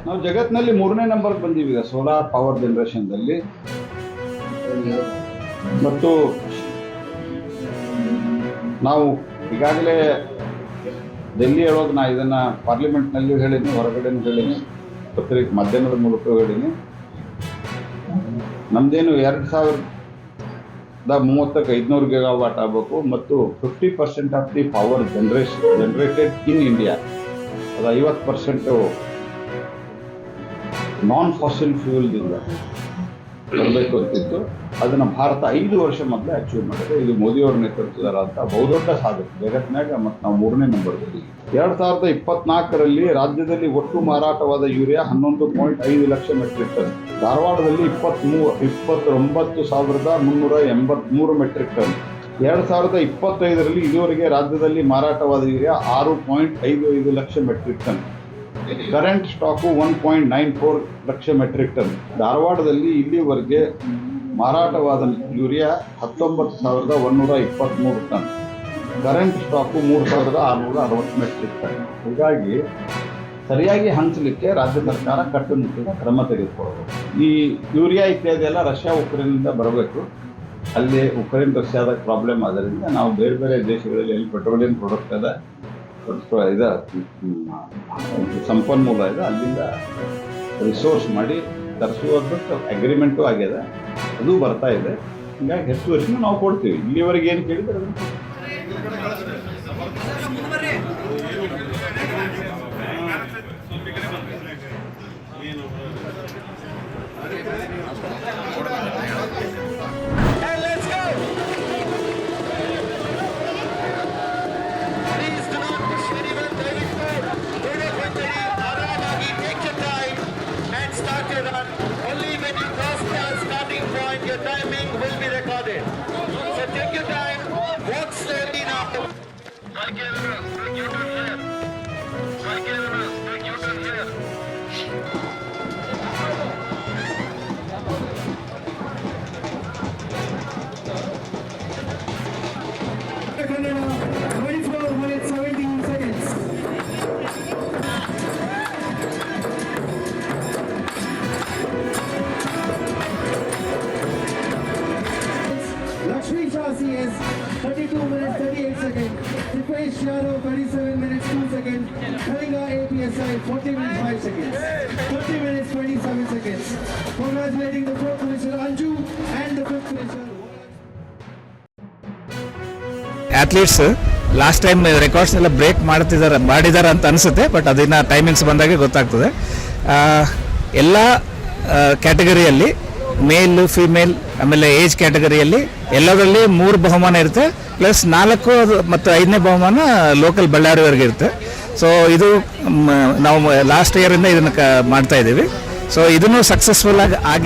ನಾವು ಜಗತ್ತಿನಲ್ಲಿ 3ನೇ ನಂಬರ್ಗೆ ಬಂದೀವಿ ಈಗ ಸೋಲಾರ್ ಪವರ್ ಜನರೇಷನ್ದಲ್ಲಿ. ಮತ್ತು ನಾವು ಈಗಾಗಲೇ ಡೆಲ್ಲಿ ಹೇಳೋದು, ನಾ ಇದನ್ನು ಪಾರ್ಲಿಮೆಂಟ್ನಲ್ಲಿಯೂ ಹೇಳೀನಿ, ಹೊರಗಡೆನೂ ಹೇಳೀನಿ, ಪತ್ರಿಕೆ ಮಾಧ್ಯಮದ ಮೂಲಕ ಹೇಳೀನಿ. ನಮ್ಮದೇನು 2030ಕ್ಕೆ 500 ಗಿಗಾವಾಟ್ ಆಗಬೇಕು ಮತ್ತು 50% of the power generated in India, ಅದು 50% ನಾನ್ ಫಾಸಿಲ್ ಫ್ಯೂಲ್ದಿಂದ ಬರಬೇಕು ಅಂತಿತ್ತು. ಅದನ್ನು ಭಾರತ 5 ವರ್ಷ ಮೊದಲೇ ಅಚೀವ್ ಮಾಡಿದೆ. ಇದು ಮೋದಿಯವರ ನೇತೃತ್ವದ ಬಹುದೊಡ್ಡ ಸಾಧನೆ ಜಗತ್ತಿನಾಗ. ಮತ್ತು ನಾವು 3ನೇ ನಂಬರ್ದಲ್ಲಿ. 2024ರಲ್ಲಿ ರಾಜ್ಯದಲ್ಲಿ ಒಟ್ಟು ಮಾರಾಟವಾದ ಯೂರಿಯಾ 11.5 ಲಕ್ಷ ಮೆಟ್ರಿಕ್ ಟನ್, ಧಾರವಾಡದಲ್ಲಿ 29,383 ಮೆಟ್ರಿಕ್ ಟನ್. 2025ರಲ್ಲಿ ಇದುವರೆಗೆ ರಾಜ್ಯದಲ್ಲಿ ಮಾರಾಟವಾದ urea 6.55 lakh metric ton. Current stock 1.94 lakh metric ton. ಧಾರವಾಡದಲ್ಲಿ ಇಲ್ಲಿವರೆಗೆ ಮಾರಾಟವಾದ urea 19,123 ton. Current stock 3,660 metric ton. ಹೀಗಾಗಿ ಸರಿಯಾಗಿ ಹಂಚಲಿಕ್ಕೆ ರಾಜ್ಯ ಸರ್ಕಾರ ಕಟ್ಟುನಿಟ್ಟಿನ ಕ್ರಮ ತೆಗೆದುಕೊಳ್ಳಬೇಕು. ಈ ಯೂರಿಯಾ ಇತ್ಯಾದಿ ಎಲ್ಲ ರಷ್ಯಾ ಉಕ್ರೇನಿಂದ ಬರಬೇಕು. ಅಲ್ಲಿ ಉಕ್ರೇನ್ ರಷ್ಯಾದ ಪ್ರಾಬ್ಲಮ್ ಆದ್ದರಿಂದ ನಾವು ಬೇರೆ ಬೇರೆ ದೇಶಗಳಲ್ಲಿ ಎಲ್ಲಿ ಪೆಟ್ರೋಲಿಯಂ ಪ್ರಾಡಕ್ಟ್ ಇದೆ, ಸಂಪನ್ಮೂಲ ಇದೆ, ಅಲ್ಲಿಂದ ರಿಸೋರ್ಸ್ ಮಾಡಿ ತರಿಸುವಂಥ ಅಗ್ರಿಮೆಂಟು ಆಗಿದೆ, ಅದು ಬರ್ತಾ ಇದೆ. ಹೀಗಾಗಿ ಹೆಚ್ಚುವರಿನೂ ನಾವು ಕೊಡ್ತೀವಿ. ಇಲ್ಲಿವರೆಗೆ ಏನು ಕೇಳಿದರೆ ಅದನ್ನು your timing will be recorded. So take your time, walk slowly now. Take U-turn here. Take U-turn here. Kannada, 24 minutes 17 seconds. Lakshmi Shasi is 32 minutes 38 seconds. Dipesh Yadav 37 minutes 2 seconds. Kalinga APSI 40 minutes 5 seconds. 30 minutes 27 seconds. Congratulating the 4th finisher Anju and the 5th finisher. Athletes last time records ಎಲ್ಲ break ಮಾಡಿದ್ದಾರೆ ಅಂತ ಅನಿಸುತ್ತೆ. But ಅದನ್ನು timings ಬಂದಾಗೆ ಗೊತ್ತಾಗ್ತದೆ. ಎಲ್ಲ ಕ್ಯಾಟಗರಿಯಲ್ಲಿ ಮೇಲ್ female ಆಮೇಲೆ age ಕ್ಯಾಟಗರಿಯಲ್ಲಿ ಎಲ್ಲದರಲ್ಲಿ 3 ಬಹುಮಾನ ಇರುತ್ತೆ. ಪ್ಲಸ್ 4 ಮತ್ತು 5ನೇ ಬಹುಮಾನ ಲೋಕಲ್ ಬಳ್ಳಾರಿವರೆಗೆ ಇರುತ್ತೆ. ಸೊ ಇದು ನಾವು ಲಾಸ್ಟ್ ಇಯರಿಂದ ಇದನ್ನು ಮಾಡ್ತಾ ಇದ್ದೀವಿ. ಸೊ ಇದನ್ನು ಸಕ್ಸಸ್ಫುಲ್ ಆಗಿ